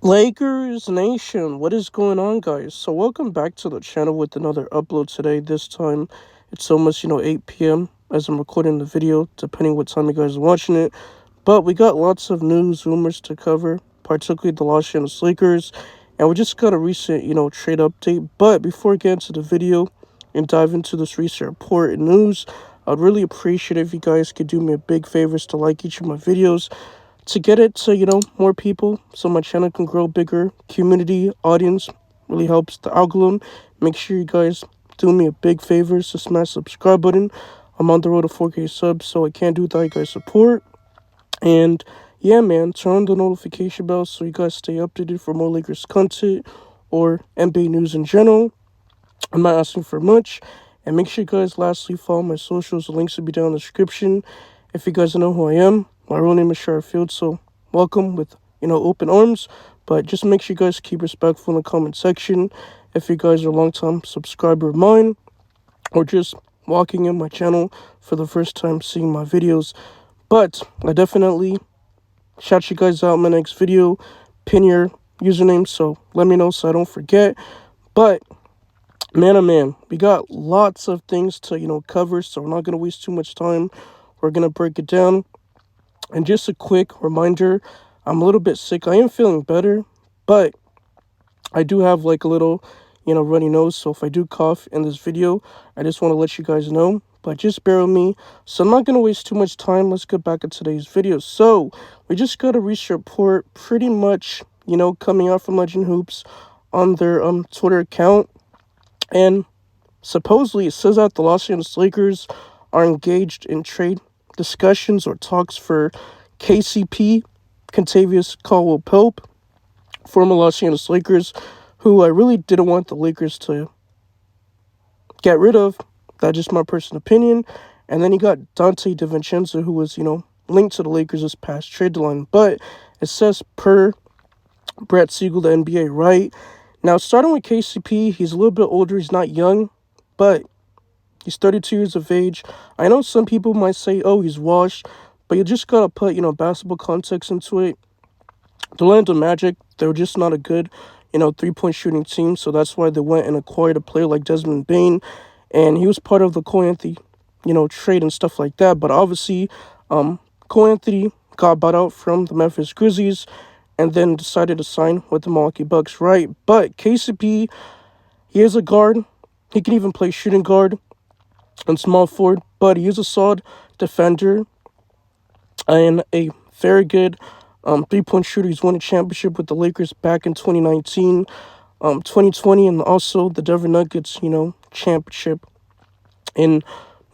Lakers Nation, what is going on, guys? So, welcome back to the channel with another upload today. This time, it's almost 8 p.m. as I'm recording the video, depending what time you guys are watching it. But we got lots of news, rumors to cover, particularly the Los Angeles Lakers, and we just got a recent, trade update. But before I get into the video and dive into this recent report and news, I'd really appreciate if you guys could do me a big favor to like each of my videos to get it to more people so my channel can grow bigger. Community audience really helps the algorithm. Make sure you guys do me a big favor to smash the subscribe button. I'm on the road to 4K subs, so I can't do without you guys support. And yeah, man, turn on the notification bell so you guys stay updated for more Lakers content or NBA news in general. I'm not asking for much. And make sure you guys lastly follow my socials. The links will be down in the description. If you guys don't know who I am, my real name is Sharfield, so welcome with, open arms. But just make sure you guys keep respectful in the comment section. If you guys are a long-time subscriber of mine, or just walking in my channel for the first time seeing my videos. But I definitely shout you guys out in my next video. Pin your username, so let me know so I don't forget. But man, oh man, we got lots of things to, cover, so we're not going to waste too much time. We're going to break it down. And just a quick reminder, I'm a little bit sick. I am feeling better, but I do have like a little, runny nose. So if I do cough in this video, I just want to let you guys know. But just bear with me. So I'm not going to waste too much time. Let's get back to today's video. So we just got a recent report pretty much, coming out from Legend Hoops on their Twitter account. And supposedly it says that the Los Angeles Lakers are engaged in trade discussions or talks for KCP, Contavious Caldwell-Pope, former Los Angeles Lakers, who I really didn't want the Lakers to get rid of. That's just my personal opinion. And then you got Donte DiVincenzo, who was, linked to the Lakers this past trade deadline. But it says per Brett Siegel, the NBA, right? Now, starting with KCP, he's a little bit older. He's not young, but he's 32 years of age. I know some people might say, oh, he's washed, but you just got to put, basketball context into it. The Orlando Magic, they were just not a good, three-point shooting team, so that's why they went and acquired a player like Desmond Bane, and he was part of the Cole Anthony, trade and stuff like that. But obviously, Cole Anthony got bought out from the Memphis Grizzlies and then decided to sign with the Milwaukee Bucks, right? But KCP, he is a guard. He can even play shooting guard and small forward, but he is a solid defender and a very good three-point shooter. He's won a championship with the Lakers back in 2019, 2020, and also the Denver Nuggets, championship in,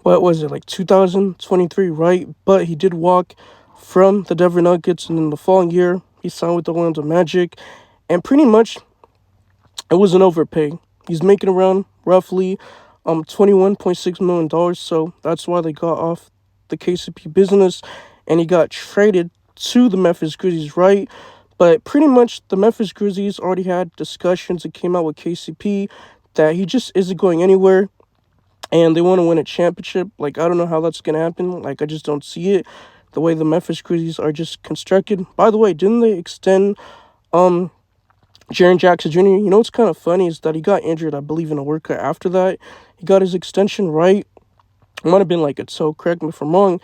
what was it, like 2023, right? But he did walk from the Denver Nuggets, and in the following year, he signed with the Orlando Magic, and pretty much it was an overpay. He's making around roughly $21.6 million, so that's why they got off the KCP business, and he got traded to the Memphis Grizzlies, right? But pretty much the Memphis Grizzlies already had discussions that came out with KCP that he just isn't going anywhere, and they want to win a championship. Like, I don't know how that's going to happen. Like, I just don't see it, the way the Memphis Grizzlies are just constructed. By the way, didn't they extend Jaren Jackson Jr.? What's kind of funny is that he got injured, I believe, in a workout after that. He got his extension, right? It might have been like it, so correct me if I'm wrong.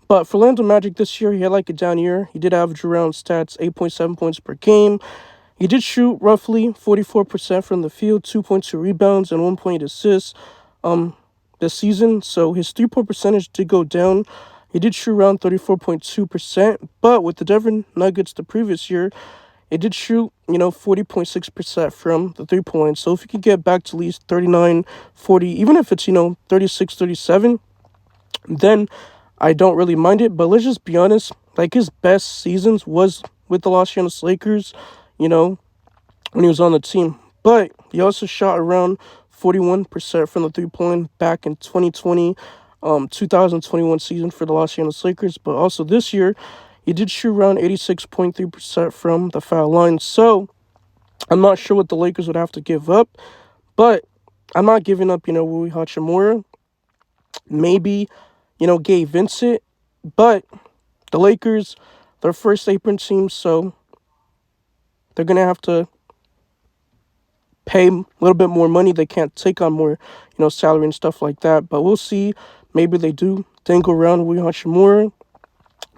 But for Orlando Magic this year, he had like a down year. He did average around stats, 8.7 points per game. He did shoot roughly 44% from the field, 2.2 rebounds, and 1.8 assists this season. So his three-point percentage did go down. He did shoot around 34.2%. But with the Denver Nuggets the previous year, it did shoot, 40.6% from the three-point line. So if you could get back to at least 39, 40, even if it's, 36, 37, then I don't really mind it. But let's just be honest, like his best seasons was with the Los Angeles Lakers, when he was on the team. But he also shot around 41% from the three-point line back in 2020, 2021 season for the Los Angeles Lakers. But also this year, he did shoot around 86.3% from the foul line. So I'm not sure what the Lakers would have to give up, but I'm not giving up, Rui Hachimura. Maybe, Gabe Vincent, but the Lakers, their first apron team, so they're going to have to pay a little bit more money. They can't take on more, salary and stuff like that. But we'll see. Maybe they do dangle around Rui Hachimura.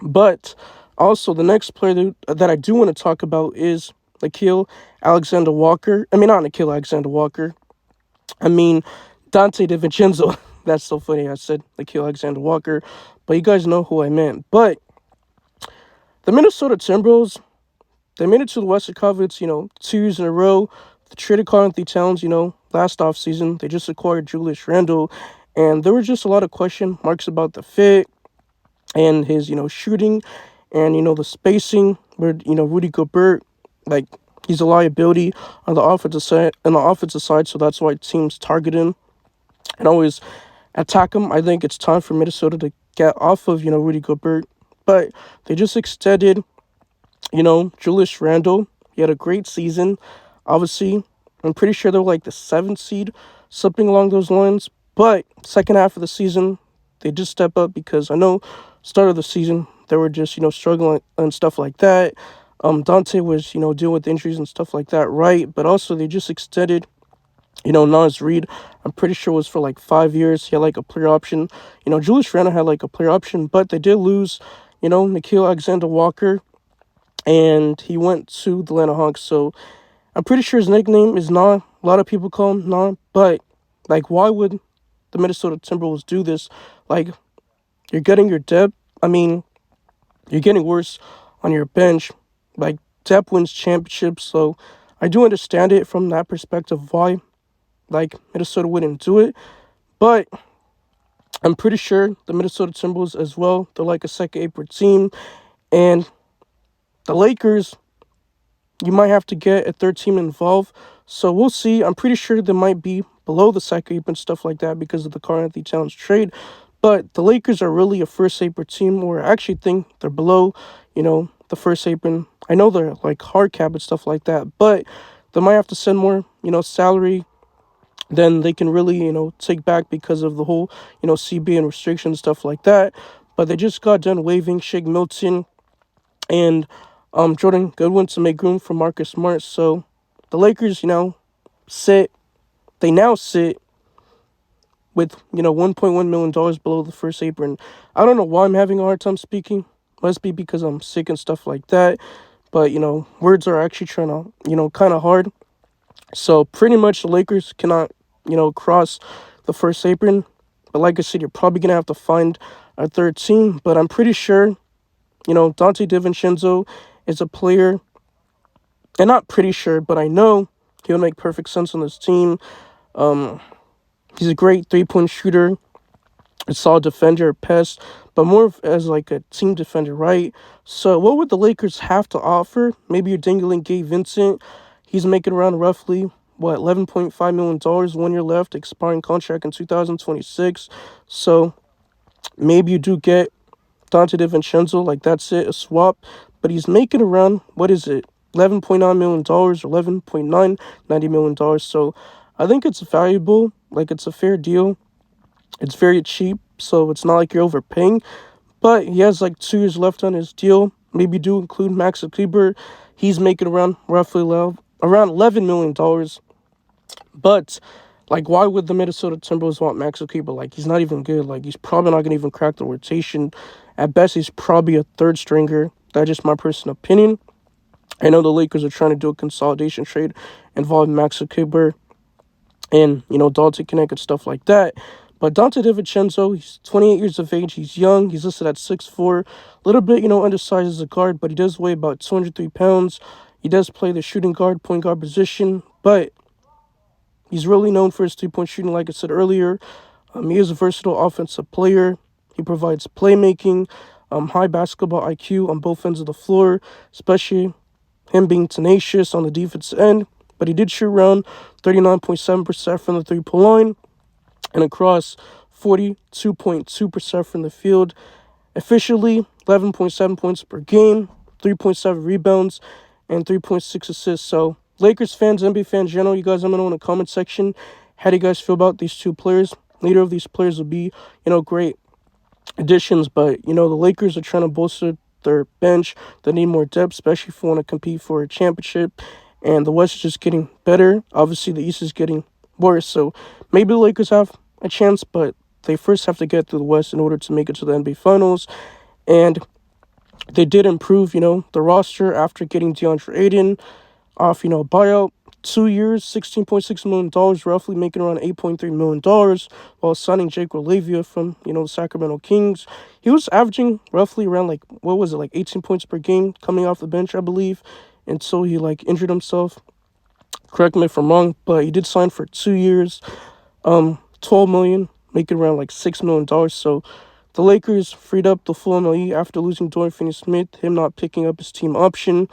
But also, the next player that I do want to talk about is Nickeil Alexander-Walker. I mean, not Nickeil Alexander-Walker. I mean, Donte DiVincenzo. That's so funny. I said Nickeil Alexander-Walker. But you guys know who I meant. But the Minnesota Timberwolves, they made it to the Western Conference, 2 years in a row. They traded Karl-Anthony Towns, last offseason. They just acquired Julius Randle. And there were just a lot of question marks about the fit and his, shooting and, the spacing where, Rudy Gobert, like, he's a liability on the offensive side, so that's why teams target him and always attack him. I think it's time for Minnesota to get off of, Rudy Gobert. But they just extended, Julius Randle. He had a great season. Obviously, I'm pretty sure they're like the 7th seed, something along those lines. But second half of the season, they just step up because I know start of the season, they were just, struggling and stuff like that. Donte was, dealing with injuries and stuff like that, right? But also they just extended, Naz Reid. I'm pretty sure it was for like 5 years. He had like a player option. Julius Randle had like a player option, but they did lose, Nickeil Alexander-Walker, and he went to the Atlanta Hawks. So I'm pretty sure his nickname is Nah. A lot of people call him Nah, but like, why would the Minnesota Timberwolves do this? Like, you're getting your depth. I mean, you're getting worse on your bench. Like, depth wins championships. So I do understand it from that perspective why, like, Minnesota wouldn't do it. But I'm pretty sure the Minnesota Timberwolves as well, they're like a second April team. And the Lakers, you might have to get a third team involved. So we'll see. I'm pretty sure they might be below the second April and stuff like that because of the Karl-Anthony Towns trade. But the Lakers are really a first April team, or I actually think they're below, the first April. I know they're like hard cap and stuff like that, but they might have to send more, salary than they can really, take back because of the whole, CB and restrictions, stuff like that. But they just got done waiving Shake Milton and Jordan Goodwin to make room for Marcus Smart. So the Lakers, they now sit with, $1.1 million below the first apron. I don't know why I'm having a hard time speaking. Must be because I'm sick and stuff like that. But, words are actually trying to, kind of hard. So pretty much the Lakers cannot, cross the first apron. But like I said, you're probably going to have to find a third team. But I'm pretty sure, Donte DiVincenzo is a player. And not pretty sure, but I know he'll make perfect sense on this team. He's a great three-point shooter, a solid defender, pest, but more as like a team defender, right? So what would the Lakers have to offer? Maybe you're dangling Gabe Vincent. He's making around roughly, $11.5 million, 1 year left, expiring contract in 2026. So maybe you do get Donte DiVincenzo, like that's it, a swap. But he's making around, $11.9 million or $11.990 million. So I think it's valuable. Like, it's a fair deal. It's very cheap, so it's not like you're overpaying. But he has like 2 years left on his deal. Maybe do include Max Kleber. He's making around roughly around $11 million. But like, why would the Minnesota Timberwolves want Max Kleber? Like, he's not even good. Like, he's probably not gonna even crack the rotation. At best, he's probably a third stringer. That's just my personal opinion. I know the Lakers are trying to do a consolidation trade involving Max Kleber and, Dalton Connect and stuff like that. But Donte DiVincenzo, he's 28 years of age. He's young. He's listed at 6'4". A little bit, undersized as a guard, but he does weigh about 203 pounds. He does play the shooting guard, point guard position, but he's really known for his three-point shooting, like I said earlier. He is a versatile offensive player. He provides playmaking, high basketball IQ on both ends of the floor, especially him being tenacious on the defensive end. But he did shoot around 39.7% from the three-point line and across 42.2% from the field. Efficiently, 11.7 points per game, 3.7 rebounds, and 3.6 assists. So, Lakers fans, NBA fans in general, you guys let me know in the comment section. How do you guys feel about these two players? Neither of these players will be, great additions, but, the Lakers are trying to bolster their bench. They need more depth, especially if you want to compete for a championship. And the West is just getting better. Obviously, the East is getting worse. So maybe the Lakers have a chance, but they first have to get through the West in order to make it to the NBA Finals. And they did improve, the roster after getting DeAndre Ayton off, buyout. 2 years, $16.6 million, roughly making around $8.3 million, while signing Jake Laviia from, the Sacramento Kings. He was averaging roughly around, 18 points per game coming off the bench, I believe, until he, injured himself. Correct me if I'm wrong, but he did sign for 2 years, $12 million, making around, $6 million. So the Lakers freed up the full MLE after losing Dorian Finney-Smith, him not picking up his team option.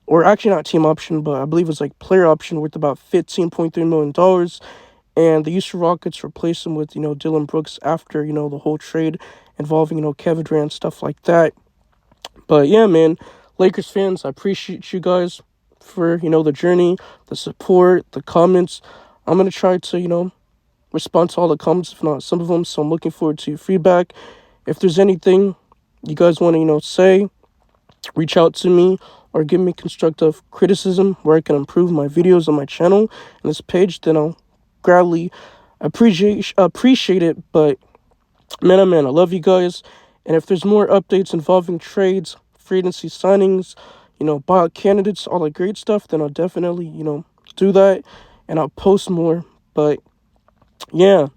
Or actually not team option, but I believe it was player option worth about $15.3 million. And the Houston Rockets replaced him with, Dylan Brooks after, the whole trade involving, Kevin Durant, stuff like that. But yeah, man, Lakers fans, I appreciate you guys for, the journey, the support, the comments. I'm going to try to, respond to all the comments, if not some of them. So I'm looking forward to your feedback. If there's anything you guys want to, say, reach out to me or give me constructive criticism where I can improve my videos on my channel and this page, then I'll gladly appreciate it. But man, oh man, I love you guys. And if there's more updates involving trades, free agency signings, buyout candidates, all that great stuff, then I'll definitely, do that and I'll post more. But yeah,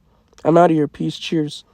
I'm out of here. Peace. Cheers.